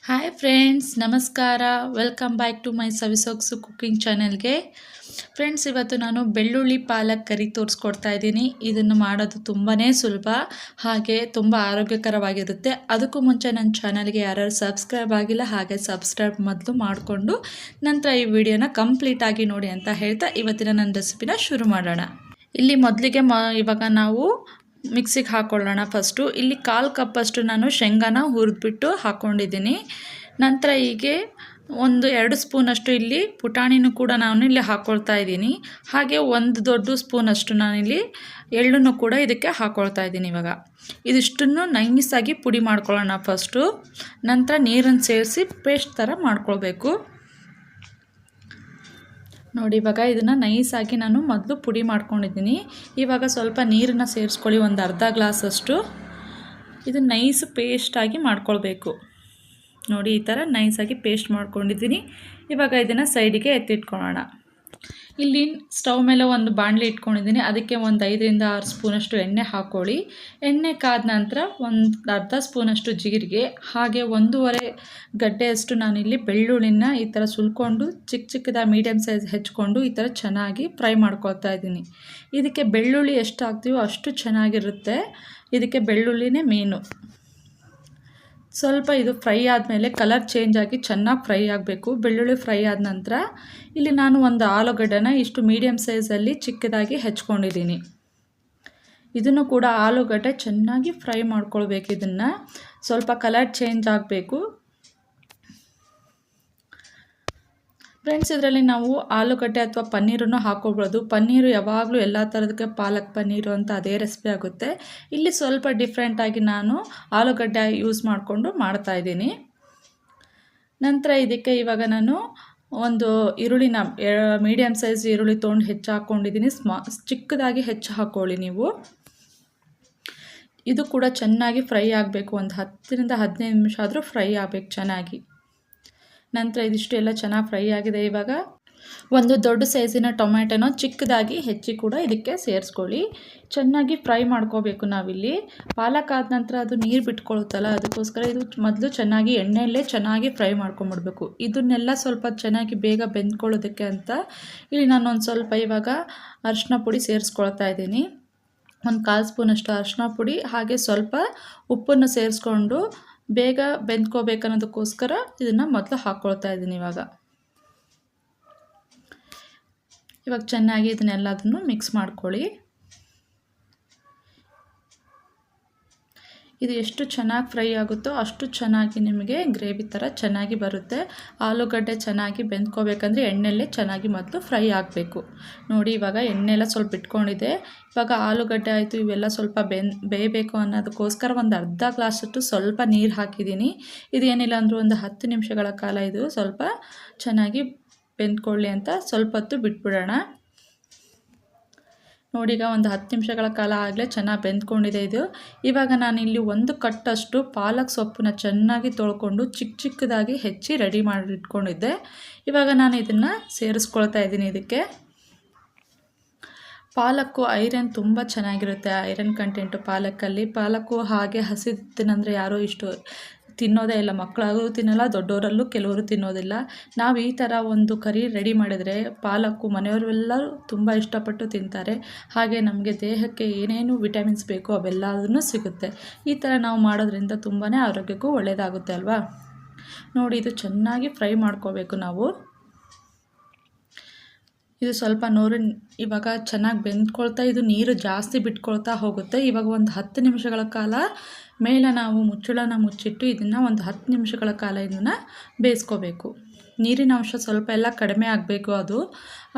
Hi friends, ನಮಸ್ಕಾರ. Welcome back to my Savisogasu cooking ಚಾನೆಲ್ಗೆ. Friends, ಇವತ್ತು ನಾನು ಬೆಳ್ಳುಳ್ಳಿ ಪಾಲಕ್ ಕರಿ ತೋರಿಸ್ಕೊಡ್ತಾ ಇದ್ದೀನಿ. ಇದನ್ನು ಮಾಡೋದು ತುಂಬಾ ಸುಲಭ, ಹಾಗೆ ತುಂಬ ಆರೋಗ್ಯಕರವಾಗಿರುತ್ತೆ. ಅದಕ್ಕೂ ಮುಂಚೆ ನನ್ನ ಚಾನಲ್ಗೆ ಯಾರು ಸಬ್ಸ್ಕ್ರೈಬ್ ಆಗಿಲ್ಲ, ಹಾಗೆ ಸಬ್ಸ್ಕ್ರೈಬ್ ಮೊದಲು ಮಾಡಿಕೊಂಡು ನಂತರ ಈ ವಿಡಿಯೋನ ಕಂಪ್ಲೀಟಾಗಿ ನೋಡಿ ಅಂತ ಹೇಳ್ತಾ ಇವತ್ತಿನ ನನ್ನ ರೆಸಿಪಿನ ಶುರು ಮಾಡೋಣ. ಇಲ್ಲಿ ಮೊದಲಿಗೆ ಇವಾಗ ನಾವು ಮಿಕ್ಸಿಗೆ ಹಾಕ್ಕೊಳ್ಳೋಣ. ಫಸ್ಟು ಇಲ್ಲಿ 1/4 ಕಪ್ಪಷ್ಟು ನಾನು ಶೇಂಗಾನ ಹುರಿದ್ಬಿಟ್ಟು ಹಾಕ್ಕೊಂಡಿದ್ದೀನಿ. ನಂತರ ಹೀಗೆ 1-2 ಸ್ಪೂನಷ್ಟು ಇಲ್ಲಿ ಪುಟಾಣಿನೂ ಕೂಡ ನಾನು ಇಲ್ಲಿ ಹಾಕ್ಕೊಳ್ತಾ ಇದ್ದೀನಿ. ಹಾಗೆ 1 ದೊಡ್ಡ ಸ್ಪೂನಷ್ಟು ನಾನಿಲ್ಲಿ ಎಳ್ಳನ್ನು ಕೂಡ ಇದಕ್ಕೆ ಹಾಕ್ಕೊಳ್ತಾ ಇದ್ದೀನಿ. ಇವಾಗ ಇದಿಷ್ಟನ್ನು ನೈಸಾಗಿ ಪುಡಿ ಮಾಡ್ಕೊಳ್ಳೋಣ ಫಸ್ಟು. ನಂತರ ನೀರನ್ನು ಸೇರಿಸಿ ಪೇಸ್ಟ್ ಥರ ಮಾಡ್ಕೊಳ್ಬೇಕು. ನೋಡಿ, ಇವಾಗ ಇದನ್ನು ನೈಸಾಗಿ ನಾನು ಮೊದಲು ಪುಡಿ ಮಾಡ್ಕೊಂಡಿದ್ದೀನಿ. ಇವಾಗ ಸ್ವಲ್ಪ ನೀರನ್ನು ಸೇರಿಸ್ಕೊಳ್ಳಿ, ಒಂದು ಅರ್ಧ ಗ್ಲಾಸಷ್ಟು. ಇದು ನೈಸ್ ಪೇಸ್ಟಾಗಿ ಮಾಡ್ಕೊಳ್ಬೇಕು. ನೋಡಿ, ಈ ಥರ ನೈಸಾಗಿ ಪೇಸ್ಟ್ ಮಾಡ್ಕೊಂಡಿದ್ದೀನಿ. ಇವಾಗ ಇದನ್ನು ಸೈಡಿಗೆ ಎತ್ತಿಟ್ಕೊಳ್ಳೋಣ. ಇಲ್ಲಿ ಸ್ಟವ್ ಮೇಲೆ ಒಂದು ಬಾಣಲಿ ಇಟ್ಕೊಂಡಿದ್ದೀನಿ. ಅದಕ್ಕೆ ಒಂದು 5-6 ಸ್ಪೂನಷ್ಟು ಎಣ್ಣೆ ಹಾಕ್ಕೊಳ್ಳಿ. ಎಣ್ಣೆ ಕಾದ ನಂತರ ಒಂದು ಅರ್ಧ ಸ್ಪೂನಷ್ಟು ಜೀರಿಗೆ, ಹಾಗೆ 1.5 ಗಡ್ಡೆಯಷ್ಟು ನಾನಿಲ್ಲಿ ಬೆಳ್ಳುಳ್ಳಿನ ಈ ಥರ ಸುಲ್ಕೊಂಡು ಚಿಕ್ಕದಾಗಿ ಮೀಡಿಯಮ್ ಸೈಜ್ ಹೆಚ್ಕೊಂಡು ಈ ಥರ ಚೆನ್ನಾಗಿ ಫ್ರೈ ಮಾಡ್ಕೊಳ್ತಾ ಇದ್ದೀನಿ. ಇದಕ್ಕೆ ಬೆಳ್ಳುಳ್ಳಿ ಎಷ್ಟು ಹಾಕ್ತೀವೋ ಅಷ್ಟು ಚೆನ್ನಾಗಿರುತ್ತೆ. ಇದಕ್ಕೆ ಬೆಳ್ಳುಳ್ಳಿನೇ ಮೇನು. ಸ್ವಲ್ಪ ಇದು ಫ್ರೈ ಆದಮೇಲೆ ಕಲರ್ ಚೇಂಜ್ ಆಗಿ ಚೆನ್ನಾಗಿ ಫ್ರೈ ಆಗಬೇಕು. ಬೆಳ್ಳುಳ್ಳಿ ಫ್ರೈ ಆದ ನಂತರ ಇಲ್ಲಿ ನಾನು ಒಂದು ಆಲೂಗಡ್ಡೆನ ಇಷ್ಟು ಮೀಡಿಯಮ್ ಸೈಜಲ್ಲಿ ಚಿಕ್ಕದಾಗಿ ಹೆಚ್ಕೊಂಡಿದ್ದೀನಿ. ಇದನ್ನು ಕೂಡ ಆಲೂಗಡ್ಡೆ ಚೆನ್ನಾಗಿ ಫ್ರೈ ಮಾಡ್ಕೊಳ್ಬೇಕು. ಇದನ್ನು ಸ್ವಲ್ಪ ಕಲರ್ ಚೇಂಜ್ ಆಗಬೇಕು. ಫ್ರೆಂಡ್ಸ್, ಇದರಲ್ಲಿ ನಾವು ಆಲೂಗಡ್ಡೆ ಅಥವಾ ಪನ್ನೀರನ್ನು ಹಾಕೋಬೋದು. ಪನ್ನೀರು ಯಾವಾಗಲೂ ಎಲ್ಲ ಥರದಕ್ಕೆ ಪಾಲಕ್ ಪನ್ನೀರು ಅಂತ ಅದೇ ರೆಸಿಪಿ ಆಗುತ್ತೆ. ಇಲ್ಲಿ ಸ್ವಲ್ಪ ಡಿಫ್ರೆಂಟಾಗಿ ನಾನು ಆಲೂಗಡ್ಡೆ ಯೂಸ್ ಮಾಡಿಕೊಂಡು ಮಾಡ್ತಾಯಿದ್ದೀನಿ. ನಂತರ ಇದಕ್ಕೆ ಇವಾಗ ನಾನು ಒಂದು ಈರುಳ್ಳಿನ ಮೀಡಿಯಮ್ ಸೈಜ್ ಈರುಳ್ಳಿ ತೊಗೊಂಡು ಹೆಚ್ಚು ಹಾಕ್ಕೊಂಡಿದ್ದೀನಿ. ಚಿಕ್ಕದಾಗಿ ಹೆಚ್ಚು ಹಾಕ್ಕೊಳ್ಳಿ ನೀವು. ಇದು ಕೂಡ ಚೆನ್ನಾಗಿ ಫ್ರೈ ಆಗಬೇಕು. ಒಂದು 10-15 ನಿಮಿಷ ಆದರೂ ಫ್ರೈ ಆಗಬೇಕು ಚೆನ್ನಾಗಿ. ನಂತರ ಇದಿಷ್ಟು ಎಲ್ಲ ಚೆನ್ನಾಗಿ ಫ್ರೈ ಆಗಿದೆ. ಇವಾಗ ಒಂದು ದೊಡ್ಡ ಸೈಜಿನ ಟೊಮ್ಯಾಟೊನ ಚಿಕ್ಕದಾಗಿ ಹೆಚ್ಚಿ ಕೂಡ ಇದಕ್ಕೆ ಸೇರಿಸ್ಕೊಳ್ಳಿ. ಚೆನ್ನಾಗಿ ಫ್ರೈ ಮಾಡ್ಕೋಬೇಕು ನಾವಿಲ್ಲಿ. ಪಾಲಕ್ ಆದ ನಂತರ ಅದು ನೀರು ಬಿಟ್ಕೊಳುತ್ತಲ್ಲ, ಅದಕ್ಕೋಸ್ಕರ ಇದು ಮೊದಲು ಚೆನ್ನಾಗಿ ಎಣ್ಣೆಯಲ್ಲೇ ಚೆನ್ನಾಗಿ ಫ್ರೈ ಮಾಡ್ಕೊಂಬಿಡ್ಬೇಕು. ಇದನ್ನೆಲ್ಲ ಸ್ವಲ್ಪ ಚೆನ್ನಾಗಿ ಬೇಗ ಬೆಂದ್ಕೊಳ್ಳೋದಕ್ಕೆ ಅಂತ ಇಲ್ಲಿ ನಾನು ಒಂದು ಸ್ವಲ್ಪ ಇವಾಗ ಅರಿಶಿನ ಪುಡಿ ಸೇರಿಸ್ಕೊಳ್ತಾ ಇದ್ದೀನಿ. ಒಂದು 1/4 ಸ್ಪೂನಷ್ಟು ಅರಿಶಿನ ಪುಡಿ, ಹಾಗೆ ಸ್ವಲ್ಪ ಉಪ್ಪನ್ನು ಸೇರಿಸ್ಕೊಂಡು ಬೇಗ ಬೆಂದ್ಕೋಬೇಕನ್ನೋದಕ್ಕೋಸ್ಕರ ಇದನ್ನು ಮೊದಲು ಹಾಕ್ಕೊಳ್ತಾ ಇದ್ದೀನಿ. ಇವಾಗ ಚೆನ್ನಾಗಿ ಇದನ್ನೆಲ್ಲದನ್ನು ಮಿಕ್ಸ್ ಮಾಡ್ಕೊಳ್ಳಿ. ಇದು ಎಷ್ಟು ಚೆನ್ನಾಗಿ ಫ್ರೈ ಆಗುತ್ತೋ ಅಷ್ಟು ಚೆನ್ನಾಗಿ ನಿಮಗೆ ಗ್ರೇವಿ ಥರ ಚೆನ್ನಾಗಿ ಬರುತ್ತೆ. ಆಲೂಗಡ್ಡೆ ಚೆನ್ನಾಗಿ ಬೆಂದ್ಕೋಬೇಕಂದ್ರೆ ಎಣ್ಣೆಲ್ಲೇ ಚೆನ್ನಾಗಿ ಮೊದಲು ಫ್ರೈ ಆಗಬೇಕು. ನೋಡಿ, ಇವಾಗ ಎಣ್ಣೆಲ್ಲ ಸ್ವಲ್ಪ ಇಟ್ಕೊಂಡಿದೆ. ಇವಾಗ ಆಲೂಗಡ್ಡೆ ಆಯಿತು, ಇವೆಲ್ಲ ಸ್ವಲ್ಪ ಬೇಯಬೇಕು ಅನ್ನೋದಕ್ಕೋಸ್ಕರ ಒಂದು ಅರ್ಧ ಗ್ಲಾಸಷ್ಟು ಸ್ವಲ್ಪ ನೀರು ಹಾಕಿದ್ದೀನಿ. ಇದೇನಿಲ್ಲ ಅಂದರೂ ಒಂದು 10 ನಿಮಿಷಗಳ ಕಾಲ ಇದು ಸ್ವಲ್ಪ ಚೆನ್ನಾಗಿ ಬೆಂದ್ಕೊಳ್ಳಿ ಅಂತ ಸ್ವಲ್ಪ ಹೊತ್ತು ಬಿಟ್ಬಿಡೋಣ. ನೋಡಿ, ಈಗ ಒಂದು 10 ನಿಮಿಷಗಳ ಕಾಲ ಆಗಲೇ ಚೆನ್ನಾಗಿ ಬೆಂದ್ಕೊಂಡಿದೆ ಇದು. ಇವಾಗ ನಾನಿಲ್ಲಿ 1 ಕಟ್ಟಷ್ಟು ಪಾಲಕ್ ಸೊಪ್ಪನ್ನ ಚೆನ್ನಾಗಿ ತೊಳ್ಕೊಂಡು ಚಿಕ್ಕದಾಗಿ ಹೆಚ್ಚಿ ರೆಡಿ ಮಾಡಿ ಇಟ್ಕೊಂಡಿದ್ದೆ. ಇವಾಗ ನಾನು ಇದನ್ನು ಸೇರಿಸ್ಕೊಳ್ತಾ ಇದ್ದೀನಿ. ಇದಕ್ಕೆ ಪಾಲಕ್ಕು ಐರನ್ ತುಂಬ ಚೆನ್ನಾಗಿರುತ್ತೆ. Iron content ಪಾಲಕ್ಕಲ್ಲಿ. ಪಾಲಕ್ಕು ಹಾಗೆ ಹಸಿ ತಿನ್ನಂದರೆ ಯಾರೋ ಇಷ್ಟು ತಿನ್ನೋದೇ ಇಲ್ಲ. ಮಕ್ಕಳಾಗೂ ತಿನ್ನಲ್ಲ, ದೊಡ್ಡವರಲ್ಲೂ ಕೆಲವರು ತಿನ್ನೋದಿಲ್ಲ. ನಾವು ಈ ಥರ ಒಂದು ಕರಿ ರೆಡಿ ಮಾಡಿದರೆ ಪಾಲಕ್ಕು ಮನೆಯವರೆಲ್ಲರೂ ತುಂಬ ಇಷ್ಟಪಟ್ಟು ತಿಂತಾರೆ. ಹಾಗೆ ನಮಗೆ ದೇಹಕ್ಕೆ ಏನೇನು ವಿಟಮಿನ್ಸ್ ಬೇಕೋ ಅವೆಲ್ಲದೂ ಸಿಗುತ್ತೆ. ಈ ಥರ ನಾವು ಮಾಡೋದ್ರಿಂದ ತುಂಬಾ ಆರೋಗ್ಯಕ್ಕೂ ಒಳ್ಳೆಯದಾಗುತ್ತೆ ಅಲ್ವಾ. ನೋಡಿ, ಇದು ಚೆನ್ನಾಗಿ ಫ್ರೈ ಮಾಡ್ಕೋಬೇಕು ನಾವು. ಇದು ಸ್ವಲ್ಪ ಇವಾಗ ಚೆನ್ನಾಗಿ ಬೆಂದ್ಕೊಳ್ತಾ ಇದು ನೀರು ಜಾಸ್ತಿ ಬಿಟ್ಕೊಳ್ತಾ ಹೋಗುತ್ತೆ. ಇವಾಗ ಒಂದು 10 ನಿಮಿಷಗಳ ಕಾಲ ಮೇಲೆ ನಾವು ಮುಚ್ಚಳನ ಮುಚ್ಚಿಟ್ಟು ಇದನ್ನು ಒಂದು 10 ನಿಮಿಷಗಳ ಕಾಲ ಇದನ್ನು ಬೇಯಿಸ್ಕೋಬೇಕು. ನೀರಿನ ಅಂಶ ಸ್ವಲ್ಪ ಎಲ್ಲ ಕಡಿಮೆ ಆಗಬೇಕು. ಅದು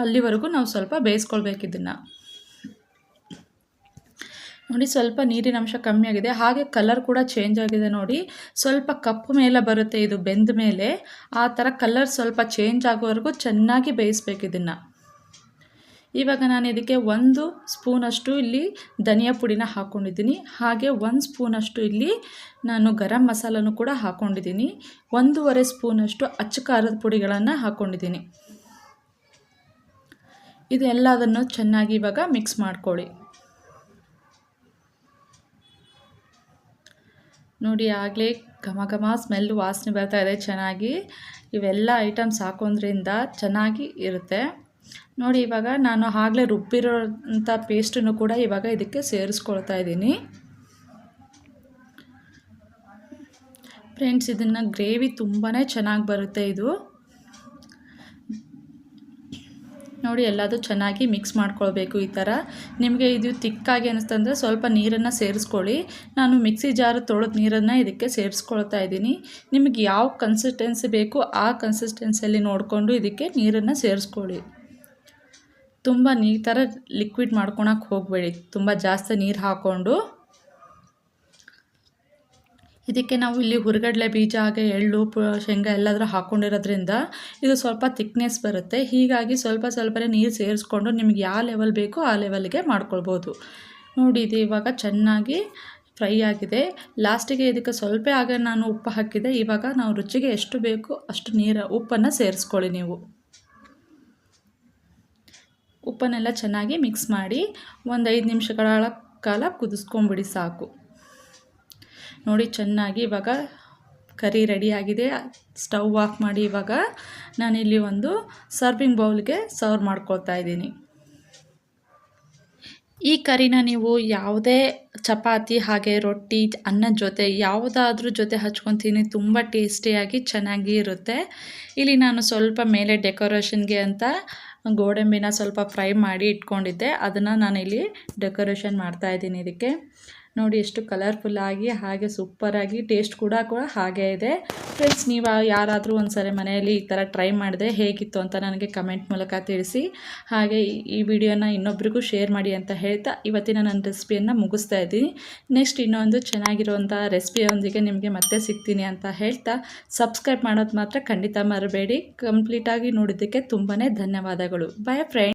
ಅಲ್ಲಿವರೆಗೂ ನಾವು ಸ್ವಲ್ಪ ಬೇಯಿಸ್ಕೊಳ್ಬೇಕು ಇದನ್ನು. ನೋಡಿ, ಸ್ವಲ್ಪ ನೀರಿನ ಅಂಶ ಕಮ್ಮಿ ಆಗಿದೆ. ಹಾಗೆ ಕಲರ್ ಕೂಡ ಚೇಂಜ್ ಆಗಿದೆ. ನೋಡಿ, ಸ್ವಲ್ಪ ಕಪ್ಪು ಮೇಲೆ ಬರುತ್ತೆ ಇದು ಬೆಂದ ಮೇಲೆ. ಆ ಥರ ಕಲರ್ ಸ್ವಲ್ಪ ಚೇಂಜ್ ಆಗೋವರೆಗೂ ಚೆನ್ನಾಗಿ ಬೇಯಿಸ್ಬೇಕು ಇದನ್ನು. ಇವಾಗ ನಾನು ಇದಕ್ಕೆ 1 ಸ್ಪೂನಷ್ಟು ಇಲ್ಲಿ ಧನಿಯಾ ಪುಡಿನ ಹಾಕ್ಕೊಂಡಿದ್ದೀನಿ. ಹಾಗೆ 1 ಸ್ಪೂನಷ್ಟು ಇಲ್ಲಿ ನಾನು ಗರಂ ಮಸಾಲನೂ ಕೂಡ ಹಾಕ್ಕೊಂಡಿದ್ದೀನಿ. 1.5 ಸ್ಪೂನಷ್ಟು ಅಚ್ಚ ಖಾರದ ಪುಡಿಗಳನ್ನು ಹಾಕ್ಕೊಂಡಿದ್ದೀನಿ. ಇದೆಲ್ಲದನ್ನು ಚೆನ್ನಾಗಿ ಇವಾಗ ಮಿಕ್ಸ್ ಮಾಡ್ಕೊಳ್ಳಿ. ನೋಡಿ, ಆಗಲೇ ಘಮ ಘಮ ಸ್ಮೆಲ್ ವಾಸನೆ ಬರ್ತಾ ಇದೆ ಚೆನ್ನಾಗಿ. ಇವೆಲ್ಲ ಐಟಮ್ಸ್ ಹಾಕೋದ್ರಿಂದ ಚೆನ್ನಾಗಿ ಇರುತ್ತೆ ನೋಡಿ. ಇವಾಗ ನಾನು ಆಗಲೇ ರುಬ್ಬಿರೋಂಥ ಪೇಸ್ಟನ್ನು ಕೂಡ ಇವಾಗ ಇದಕ್ಕೆ ಸೇರಿಸ್ಕೊಳ್ತಾ ಇದ್ದೀನಿ ಫ್ರೆಂಡ್ಸ್. ಇದನ್ನು ಗ್ರೇವಿ ತುಂಬಾ ಚೆನ್ನಾಗಿ ಬರುತ್ತೆ ಇದು ನೋಡಿ. ಎಲ್ಲದೂ ಚೆನ್ನಾಗಿ ಮಿಕ್ಸ್ ಮಾಡ್ಕೊಳ್ಬೇಕು ಈ ಥರ. ನಿಮಗೆ ಇದು ತಿಕ್ಕಾಗಿ ಅನ್ನಿಸ್ತಂದರೆ ಸ್ವಲ್ಪ ನೀರನ್ನು ಸೇರಿಸ್ಕೊಳ್ಳಿ. ನಾನು ಮಿಕ್ಸಿ ಜಾರು ತೊಳೆದ ನೀರನ್ನು ಇದಕ್ಕೆ ಸೇರಿಸ್ಕೊಳ್ತಾ ಇದ್ದೀನಿ. ನಿಮಗೆ ಯಾವ ಕನ್ಸಿಸ್ಟೆನ್ಸಿ ಬೇಕು ಆ ಕನ್ಸಿಸ್ಟೆನ್ಸಿಯಲ್ಲಿ ನೋಡಿಕೊಂಡು ಇದಕ್ಕೆ ನೀರನ್ನು ಸೇರಿಸ್ಕೊಳ್ಳಿ. ತುಂಬ ಈ ಥರ ಲಿಕ್ವಿಡ್ ಮಾಡ್ಕೊಳಕ್ಕೆ ಹೋಗಬೇಡಿ, ತುಂಬ ಜಾಸ್ತಿ ನೀರು ಹಾಕ್ಕೊಂಡು. ಇದಕ್ಕೆ ನಾವು ಇಲ್ಲಿ ಹುರಿಗಡಲೆ ಬೀಜ ಹಾಗೆ ಎಳ್ಳು ಶೇಂಗಾ ಎಲ್ಲಾದರೂ ಹಾಕ್ಕೊಂಡಿರೋದ್ರಿಂದ ಇದು ಸ್ವಲ್ಪ ತಿಕ್ನೆಸ್ ಬರುತ್ತೆ. ಹೀಗಾಗಿ ಸ್ವಲ್ಪ ಸ್ವಲ್ಪನೇ ನೀರು ಸೇರಿಸ್ಕೊಂಡು ನಿಮ್ಗೆ ಯಾವ ಲೆವೆಲ್ ಬೇಕೋ ಆ ಲೆವೆಲ್ಗೆ ಮಾಡ್ಕೊಳ್ಬೋದು ನೋಡಿ. ಇದು ಇವಾಗ ಚೆನ್ನಾಗಿ ಫ್ರೈ ಆಗಿದೆ. ಲಾಸ್ಟಿಗೆ ಇದಕ್ಕೆ ಸ್ವಲ್ಪ ಆಗ ನಾನು ಉಪ್ಪು ಹಾಕಿದೆ. ಇವಾಗ ನಾವು ರುಚಿಗೆ ಎಷ್ಟು ಬೇಕು ಅಷ್ಟು ಉಪ್ಪನ್ನು ಸೇರಿಸ್ಕೊಳ್ಳಿ ನೀವು. ಉಪ್ಪನ್ನೆಲ್ಲ ಚೆನ್ನಾಗಿ ಮಿಕ್ಸ್ ಮಾಡಿ ಒಂದು 5 ನಿಮಿಷಗಳ ಕಾಲ ಕುದಿಸ್ಕೊಂಬಿಡಿ ಸಾಕು ನೋಡಿ. ಚೆನ್ನಾಗಿ ಇವಾಗ ಕರಿ ರೆಡಿಯಾಗಿದೆ. ಸ್ಟವ್ ಆಫ್ ಮಾಡಿ ಇವಾಗ ನಾನಿಲ್ಲಿ ಒಂದು ಸರ್ವಿಂಗ್ ಬೌಲ್ಗೆ ಸರ್ವ್ ಮಾಡ್ಕೊಳ್ತಾ ಇದ್ದೀನಿ. ಈ ಕರಿನ ನೀವು ಯಾವುದೇ ಚಪಾತಿ ಹಾಗೆ ರೊಟ್ಟಿ ಅನ್ನದ ಜೊತೆ ಯಾವುದಾದ್ರೂ ಜೊತೆ ಹಚ್ಕೊತೀನಿ, ತುಂಬ ಟೇಸ್ಟಿಯಾಗಿ ಚೆನ್ನಾಗಿ ಇರುತ್ತೆ. ಇಲ್ಲಿ ನಾನು ಸ್ವಲ್ಪ ಮೇಲೆ ಡೆಕೋರೇಷನ್ಗೆ ಅಂತ ಗೋಡಂಬಿನ ಸ್ವಲ್ಪ ಫ್ರೈ ಮಾಡಿ ಇಟ್ಕೊಂಡಿದ್ದೆ, ಅದನ್ನು ನಾನಿಲ್ಲಿ ಡೆಕೋರೇಷನ್ ಮಾಡ್ತಾಯಿದ್ದೀನಿ ಇದಕ್ಕೆ ನೋಡಿ. ಎಷ್ಟು ಕಲರ್ಫುಲ್ಲಾಗಿ ಹಾಗೆ ಸೂಪರಾಗಿ ಟೇಸ್ಟ್ ಕೂಡ ಹಾಗೇ ಇದೆ ಫ್ರೆಂಡ್ಸ್. ನೀವು ಯಾರಾದರೂ ಒಂದ್ಸರಿ ಮನೆಯಲ್ಲಿ ಈ ಥರ ಟ್ರೈ ಮಾಡಿದೆ ಹೇಗಿತ್ತು ಅಂತ ನನಗೆ ಕಮೆಂಟ್ ಮೂಲಕ ತಿಳಿಸಿ. ಹಾಗೆ ಈ ವಿಡಿಯೋನ ಇನ್ನೊಬ್ರಿಗೂ ಶೇರ್ ಮಾಡಿ ಅಂತ ಹೇಳ್ತಾ ಇವತ್ತಿನ ನನ್ನ ರೆಸಿಪಿಯನ್ನು ಮುಗಿಸ್ತಾ ಇದ್ದೀನಿ. ನೆಕ್ಸ್ಟ್ ಇನ್ನೊಂದು ಚೆನ್ನಾಗಿರುವಂಥ ರೆಸಿಪಿಯೊಂದಿಗೆ ನಿಮಗೆ ಮತ್ತೆ ಸಿಗ್ತೀನಿ ಅಂತ ಹೇಳ್ತಾ ಸಬ್ಸ್ಕ್ರೈಬ್ ಮಾಡೋದು ಮಾತ್ರ ಖಂಡಿತ ಮರಬೇಡಿ. ಕಂಪ್ಲೀಟಾಗಿ ನೋಡಿದ್ದಕ್ಕೆ ತುಂಬಾ ಧನ್ಯವಾದಗಳು. Bye friends.